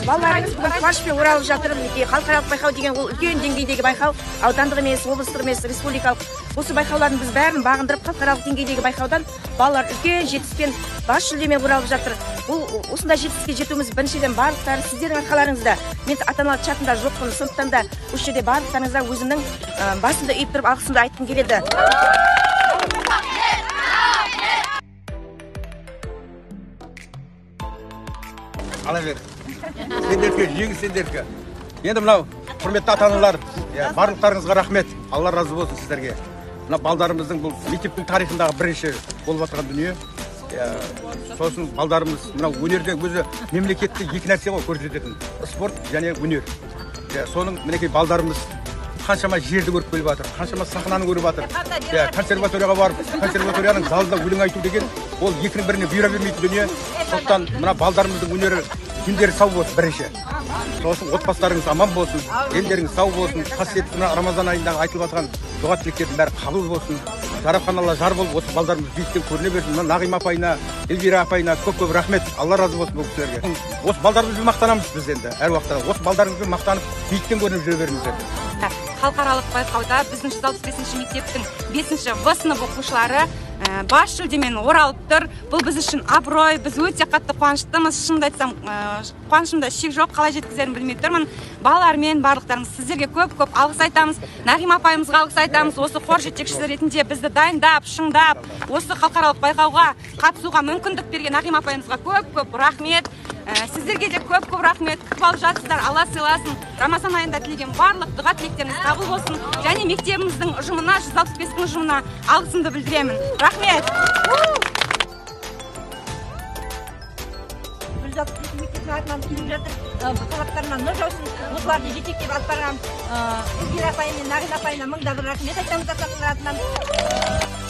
балаларыңыз бүгін қуанышпен оралып жатыр. Халықаралық байқау деген ол үлкен деңгейдегі байқау, аудандық емес, облыстық емес, республикалық. Осы байқаулардың біз бәрін бағындырып, халықаралық деңгейдегі байқаудан балалар үлкен жетістікпен бас жүлдемен оралып жатыр. Бұл осындай жетістікке жетуіміз біріншіден барлықтары сіздердің арқаларыңызда. Мен ата-аналар чатында жоқпын, сондықтан да осы жерде барлықтарыңызға өзімнің басымды үйіп тұрып алғысымды айтқым келеді. Ала бер. Сендерге, жеңіс сендерге. Енді мынау құрметті ата-аналар, барлықтарыңызға рахмет. Алла разы болсын сіздерге. Мына балдарымыздың бұл мектептің тарихындағы бірінші болып жатқан дүние. Сосын балдарымыз мынау өнерде өзі мемлекетте екі нәрсе ғой көрсететін: спорт және өнер. Соның мінекей балдарымыз қаншама жерді көріп келіп жатыр, қаншама сахнаны көріп жатыр. Консерваторияға барып, консерваторияның залында өлең айту деген ол екінің біріне бұйыра бермейтін дүние. Сондықтан мына балдарымыздың өнері дендері сау болсын бірінші. Сосын отбасыларыңыз аман болсын, дендеріңіз сау болсын. Қасиетті мына Рамазан айындағы айтылып жатқан дұға тілектердің бәрі қабыл болсын. Жаратқан жар болып, осы балдарымыз биіктен көріне берсін. Мына Нағима апайына, Эльвира апайына көп-көп рахмет. Алла разы болсын бұл кісілерге. Осы балдарымызбен мақтанамыз біз енді әр уақытта. Осы балдарымызбен мақтанып, биіктен көрініп жүре беріңіздер. Халықаралық байқауда біздің 165-ші мектептің 5-ші В сынып оқушылары бас жүлдемен оралып тұр. Бұл біз үшін абырой, біз өте қатты қуаныштымыз. Шынымды айтсам, қуанышымда шек жоқ, қалай жеткізерін білмей тұрмын. Балалармен барлықтарыңыз сіздерге көп-көп алғыс айтамыз. Нағима апайымызға алғыс айтамыз. Осы қор жетекшісі ретінде бізді дайындап, шыңдап, осы халықаралық байқауға қатысуға мүмкіндік берген Нағима апайымызға көп-көп рахмет. Сіздерге де көп-көп рахмет. Күтіп алып жатсыздар, Алла сыйласын. Рамазан айында тілеген барлық дұға тілектеріңіз қабыл болсын. Және мектебіміздің ұжымына, 165-тің ұжымына алғысымды білдіремін. Рахмет. 165 мектептің атынан келіп жатыр. Бұл талаптарынан нұр жаусын. Осыларды жетектеп алып барған Эльвира апай мен Нағима апайына мыңда бір рахмет айтамыз ата-аналар атынан.